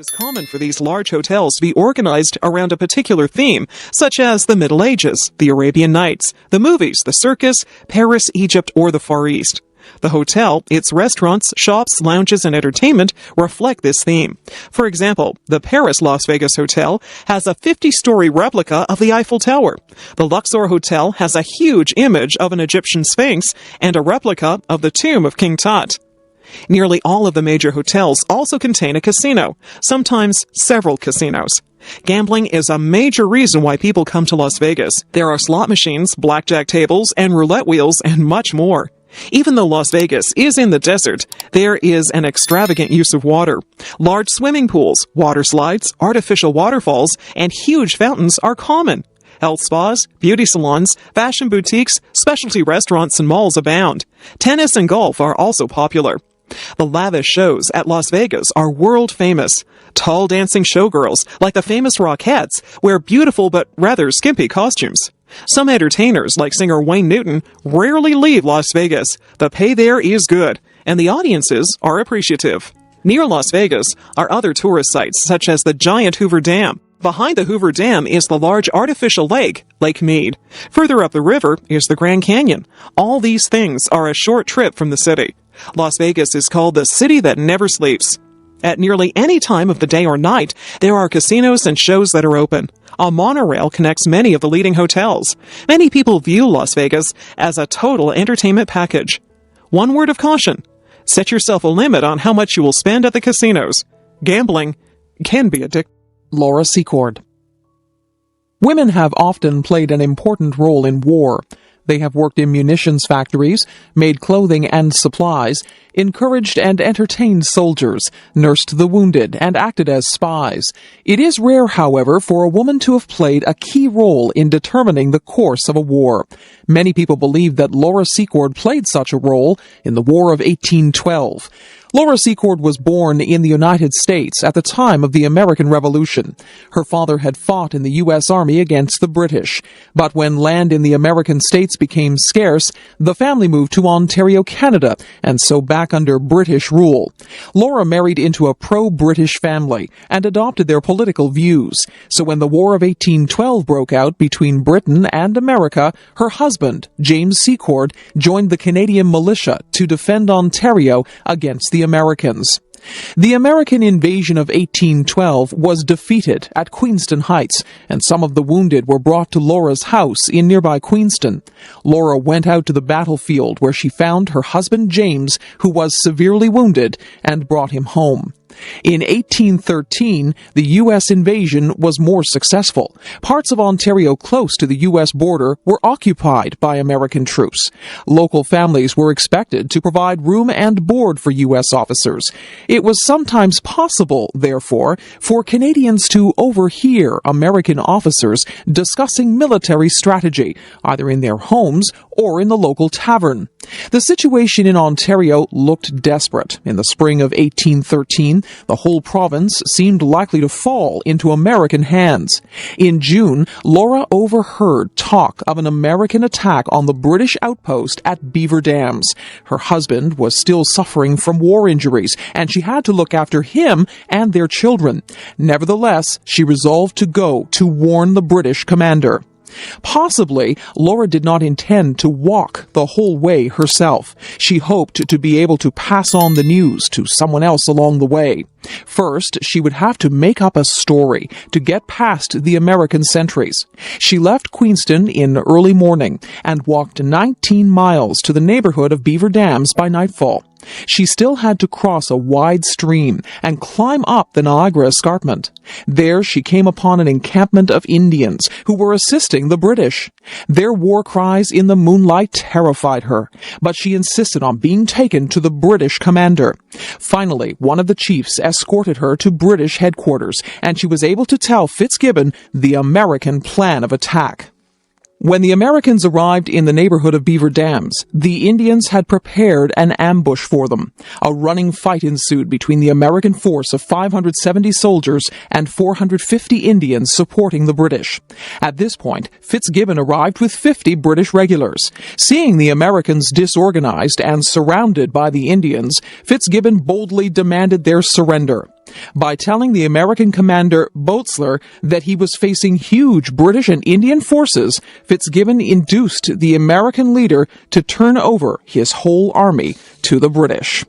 is common for these large hotels to be organized around a particular theme, such as the Middle Ages, the Arabian Nights, the movies, the circus, Paris, Egypt, or the Far East. The hotel, its restaurants, shops, lounges, and entertainment reflect this theme. For example, the Paris Las Vegas Hotel has a 50-story replica of the Eiffel Tower. The Luxor Hotel has a huge image of an Egyptian Sphinx and a replica of the tomb of King Tut. Nearly all of the major hotels also contain a casino, sometimes several casinos. Gambling is a major reason why people come to Las Vegas. There are slot machines, blackjack tables, and roulette wheels, and much more. Even though Las Vegas is in the desert, there is an extravagant use of water. Large swimming pools, water slides, artificial waterfalls, and huge fountains are common. Health spas, beauty salons, fashion boutiques, specialty restaurants, and malls abound. Tennis and golf are also popular. The lavish shows at Las Vegas are world famous. Tall dancing showgirls, like the famous Rockettes, wear beautiful but rather skimpy costumes. Some entertainers, like singer Wayne Newton, rarely leave Las Vegas. The pay there is good, and the audiences are appreciative. Near Las Vegas are other tourist sites, such as the giant Hoover Dam. Behind the Hoover Dam is the large artificial lake, Lake Mead. Further up the river is the Grand Canyon. All these things are a short trip from the city. Las Vegas is called the city that never sleeps. At nearly any time of the day or night, there are casinos and shows that are open. A monorail connects many of the leading hotels. Many people view Las Vegas as a total entertainment package. One word of caution: set yourself a limit on how much you will spend at the casinos. Gambling can be addictive. Laura Secord. Women have often played an important role in war. They have worked in munitions factories, made clothing and supplies, encouraged and entertained soldiers, nursed the wounded, and acted as spies. It is rare, however, for a woman to have played a key role in determining the course of a war. Many people believe that Laura Secord played such a role in the War of 1812. Laura Secord was born in the United States at the time of the American Revolution. Her father had fought in the U.S. Army against the British, but when land in the American states became scarce, the family moved to Ontario, Canada, and so back under British rule. Laura married into a pro-British family and adopted their political views. So when the War of 1812 broke out between Britain and America, her husband, James Secord, joined the Canadian militia to defend Ontario against the Americans. The American invasion of 1812 was defeated at Queenston Heights, and some of the wounded were brought to Laura's house in nearby Queenston. Laura went out to the battlefield where she found her husband James, who was severely wounded, and brought him home. In 1813, the U.S. invasion was more successful. Parts of Ontario close to the U.S. border were occupied by American troops. Local families were expected to provide room and board for U.S. officers. It was sometimes possible, therefore, for Canadians to overhear American officers discussing military strategy, either in their homes or in the local tavern. The situation in Ontario looked desperate. In the spring of 1813, the whole province seemed likely to fall into American hands. In June, Laura overheard talk of an American attack on the British outpost at Beaver Dams. Her husband was still suffering from war injuries, and she had to look after him and their children. Nevertheless, she resolved to go to warn the British commander. Possibly, Laura did not intend to walk the whole way herself. She hoped to be able to pass on the news to someone else along the way. First, she would have to make up a story to get past the American sentries. She left Queenston in early morning and walked 19 miles to the neighborhood of Beaver Dams by nightfall. She still had to cross a wide stream and climb up the Niagara Escarpment. There she came upon an encampment of Indians who were assisting the British. Their war cries in the moonlight terrified her, but she insisted on being taken to the British commander. Finally, one of the chiefs escorted her to British headquarters, and she was able to tell Fitzgibbon the American plan of attack. When the Americans arrived in the neighborhood of Beaver Dams, the Indians had prepared an ambush for them. A running fight ensued between the American force of 570 soldiers and 450 Indians supporting the British. At this point, Fitzgibbon arrived with 50 British regulars. Seeing the Americans disorganized and surrounded by the Indians, Fitzgibbon boldly demanded their surrender. by telling the American commander Botzler that he was facing huge British and Indian forces. Fitzgibbon induced the American leader to turn over his whole army to the British.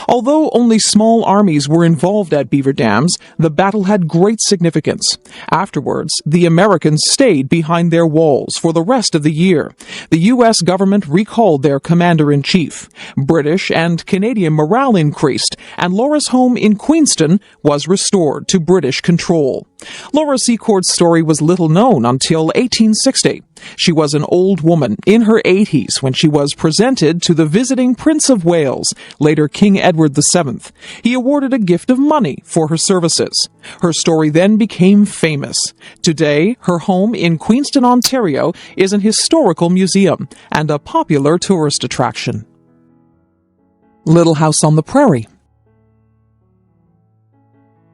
Although only small armies were involved at Beaver Dams, the battle had great significance. Afterwards, the Americans stayed behind their walls for the rest of the year. The U.S. government recalled their commander-in-chief. British and Canadian morale increased, and Laura's home in Queenston was restored to British control. Laura Secord's story was little known until 1860. She was an old woman in her 80s when she was presented to the visiting Prince of Wales, later King Edward VII. He awarded a gift of money for her services. Her story then became famous. Today, her home in Queenston, Ontario, is an historical museum and a popular tourist attraction. Little House on the Prairie.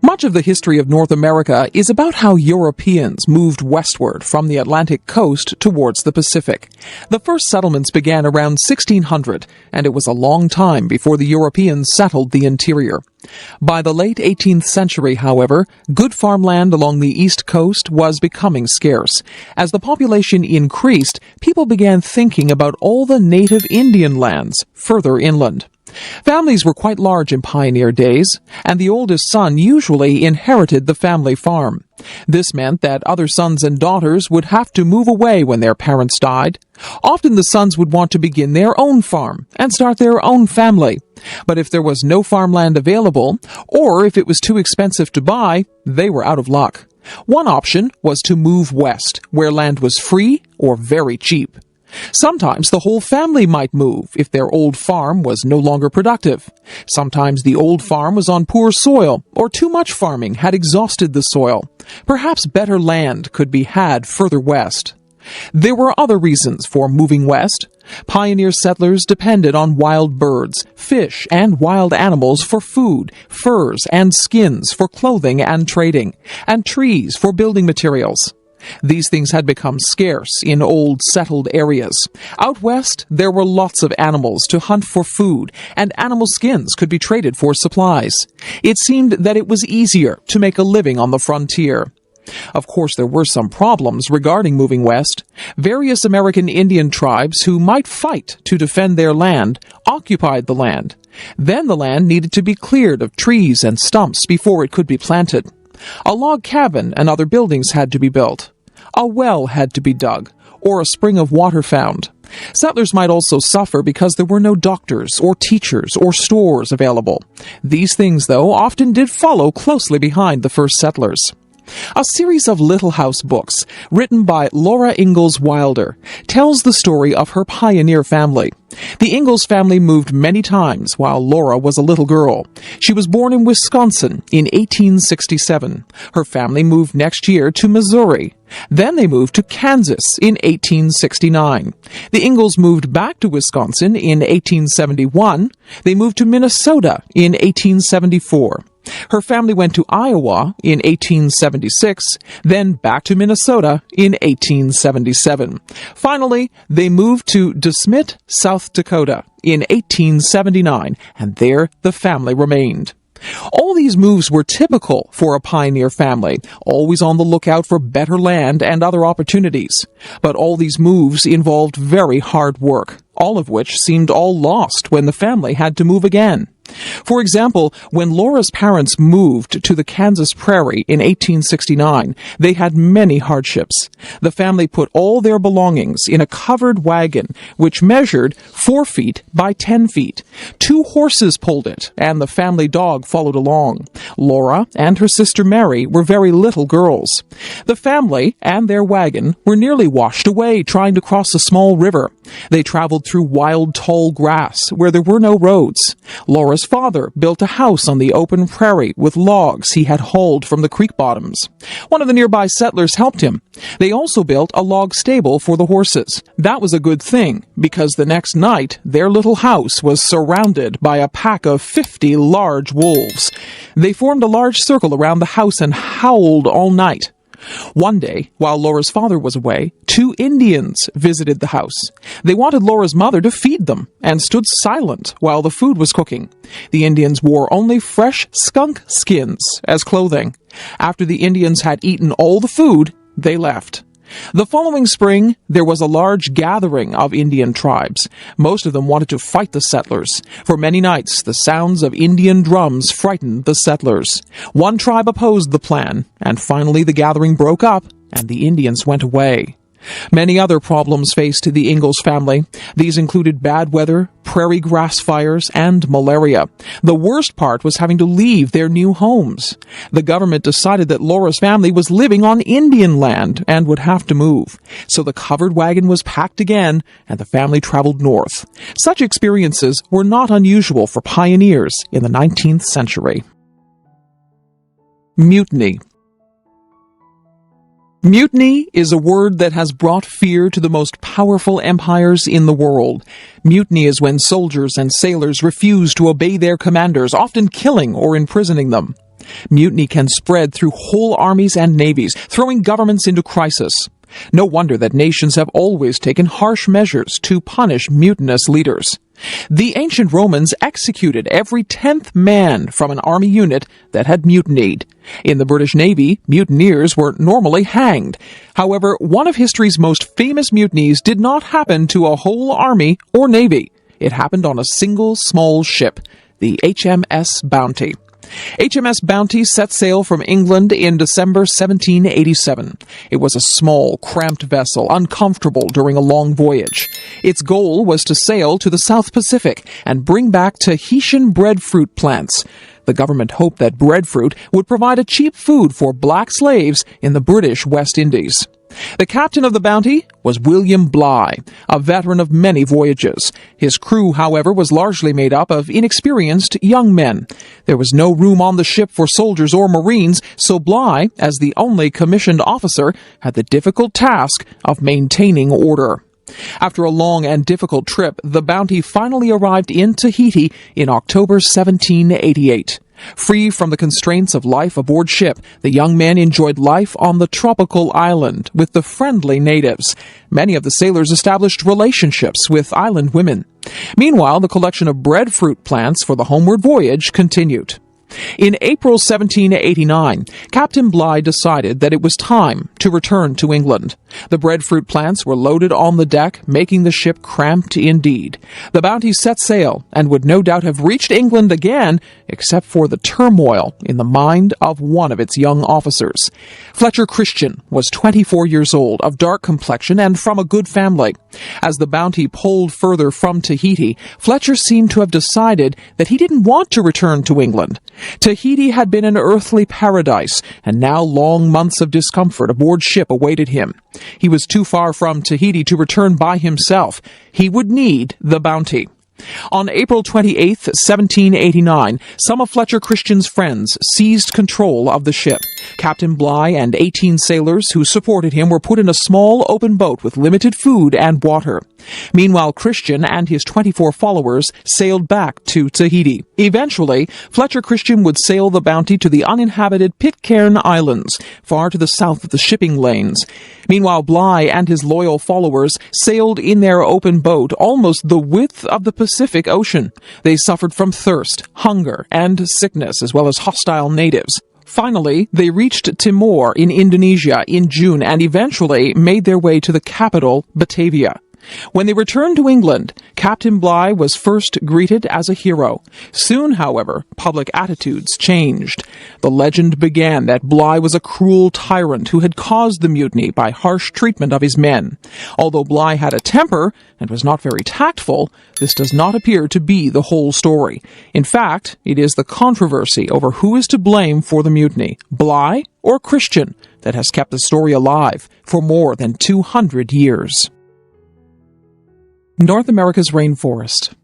Much of the history of North America is about how Europeans moved westward from the Atlantic coast towards the Pacific. The first settlements began around 1600, and it was a long time before the Europeans settled the interior. By the late 18th century, however, good farmland along the east coast was becoming scarce. As the population increased, people began thinking about all the native Indian lands further inland. Families were quite large in pioneer days, and the oldest son usually inherited the family farm. This meant that other sons and daughters would have to move away when their parents died. Often the sons would want to begin their own farm and start their own family. But if there was no farmland available, or if it was too expensive to buy, they were out of luck. One option was to move west, where land was free or very cheap. Sometimes the whole family might move if their old farm was no longer productive. Sometimes the old farm was on poor soil, or too much farming had exhausted the soil. Perhaps better land could be had further west. There were other reasons for moving west. Pioneer settlers depended on wild birds, fish, and wild animals for food, furs and skins for clothing and trading, and trees for building materials. These things had become scarce in old settled areas. Out west, there were lots of animals to hunt for food, and animal skins could be traded for supplies. It seemed that it was easier to make a living on the frontier. Of course, there were some problems regarding moving west. Various American Indian tribes who might fight to defend their land occupied the land. Then the land needed to be cleared of trees and stumps before it could be planted. A log cabin and other buildings had to be built. A well had to be dug, or a spring of water found. Settlers might also suffer because there were no doctors or teachers or stores available. These things, though, often did follow closely behind the first settlers. A series of Little House books, written by Laura Ingalls Wilder, tells the story of her pioneer family. The Ingalls family moved many times while Laura was a little girl. She was born in Wisconsin in 1867. Her family moved next year to Missouri. Then they moved to Kansas in 1869. The Ingalls moved back to Wisconsin in 1871. They moved to Minnesota in 1874. Her family went to Iowa in 1876, then back to Minnesota in 1877. Finally, they moved to DeSmet, South Dakota in 1879, and there the family remained. All these moves were typical for a pioneer family, always on the lookout for better land and other opportunities. But all these moves involved very hard work, all of which seemed all lost when the family had to move again. For example, when Laura's parents moved to the Kansas Prairie in 1869, they had many hardships. The family put all their belongings in a covered wagon, which measured 4 feet by 10 feet. 2 horses pulled it, and the family dog followed along. Laura and her sister Mary were very little girls. The family and their wagon were nearly washed away trying to cross a small river. They traveled through wild, tall grass where there were no roads. Laura's father built a house on the open prairie with logs he had hauled from the creek bottoms. One of the nearby settlers helped him. They also built a log stable for the horses. That was a good thing, because the next night their little house was surrounded by a pack of 50 large wolves. They formed a large circle around the house and howled all night. One day, while Laura's father was away, 2 Indians visited the house. They wanted Laura's mother to feed them and stood silent while the food was cooking. The Indians wore only fresh skunk skins as clothing. After the Indians had eaten all the food, they left. The following spring, there was a large gathering of Indian tribes. Most of them wanted to fight the settlers. For many nights, the sounds of Indian drums frightened the settlers. One tribe opposed the plan, and finally the gathering broke up, and the Indians went away. Many other problems faced the Ingalls family. These included bad weather, prairie grass fires, and malaria. The worst part was having to leave their new homes. The government decided that Laura's family was living on Indian land and would have to move. So the covered wagon was packed again, and the family traveled north. Such experiences were not unusual for pioneers in the 19th century. Mutiny. Mutiny is a word that has brought fear to the most powerful empires in the world. Mutiny is when soldiers and sailors refuse to obey their commanders, often killing or imprisoning them. Mutiny can spread through whole armies and navies, throwing governments into crisis. No wonder that nations have always taken harsh measures to punish mutinous leaders. The ancient Romans executed every 10th man from an army unit that had mutinied. In the British Navy, mutineers were normally hanged. However, one of history's most famous mutinies did not happen to a whole army or navy. It happened on a single small ship, the HMS Bounty. HMS Bounty set sail from England in December 1787. It was a small, cramped vessel, uncomfortable during a long voyage. Its goal was to sail to the South Pacific and bring back Tahitian breadfruit plants. The government hoped that breadfruit would provide a cheap food for black slaves in the British West Indies. The captain of the Bounty was William Bligh, a veteran of many voyages. His crew, however, was largely made up of inexperienced young men. There was no room on the ship for soldiers or marines, so Bligh, as the only commissioned officer, had the difficult task of maintaining order. After a long and difficult trip, the Bounty finally arrived in Tahiti in October 1788. Free from the constraints of life aboard ship, the young men enjoyed life on the tropical island with the friendly natives. Many of the sailors established relationships with island women. Meanwhile, the collection of breadfruit plants for the homeward voyage continued. In April 1789, Captain Bligh decided that it was time to return to England. The breadfruit plants were loaded on the deck, making the ship cramped indeed. The Bounty set sail and would no doubt have reached England again, except for the turmoil in the mind of one of its young officers. Fletcher Christian was 24 years old, of dark complexion, and from a good family. As the Bounty pulled further from Tahiti, Fletcher seemed to have decided that he didn't want to return to England. Tahiti had been an earthly paradise, and now long months of discomfort aboard ship awaited him. He was too far from Tahiti to return by himself. He would need the Bounty. On April 28, 1789, some of Fletcher Christian's friends seized control of the ship. Captain Bligh and 18 sailors who supported him were put in a small open boat with limited food and water. Meanwhile, Christian and his 24 followers sailed back to Tahiti. Eventually, Fletcher Christian would sail the Bounty to the uninhabited Pitcairn Islands, far to the south of the shipping lanes. Meanwhile, Bligh and his loyal followers sailed in their open boat almost the width of the Pacific Ocean. They suffered from thirst, hunger, and sickness, as well as hostile natives. Finally, they reached Timor in Indonesia in June and eventually made their way to the capital, Batavia. When they returned to England, Captain Bligh was first greeted as a hero. Soon, however, public attitudes changed. The legend began that Bligh was a cruel tyrant who had caused the mutiny by harsh treatment of his men. Although Bligh had a temper and was not very tactful, this does not appear to be the whole story. In fact, it is the controversy over who is to blame for the mutiny, Bligh or Christian, that has kept the story alive for more than 200 years. North America's rainforest.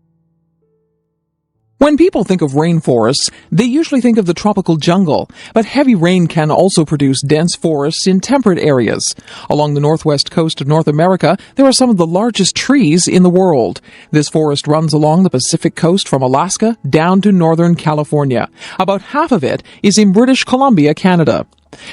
When people think of rainforests, they usually think of the tropical jungle, but heavy rain can also produce dense forests in temperate areas. Along the northwest coast of North America, there are some of the largest trees in the world. This forest runs along the Pacific coast from Alaska down to northern California. About half of it is in British Columbia, Canada.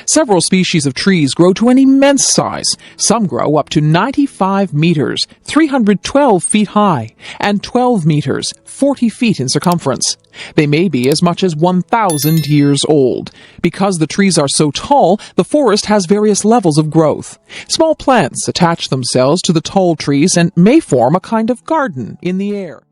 Several species of trees grow to an immense size. Some grow up to 95 meters, 312 feet high, and 12 meters, 40 feet in circumference. They may be as much as 1,000 years old. Because the trees are so tall, the forest has various levels of growth. Small plants attach themselves to the tall trees and may form a kind of garden in the air.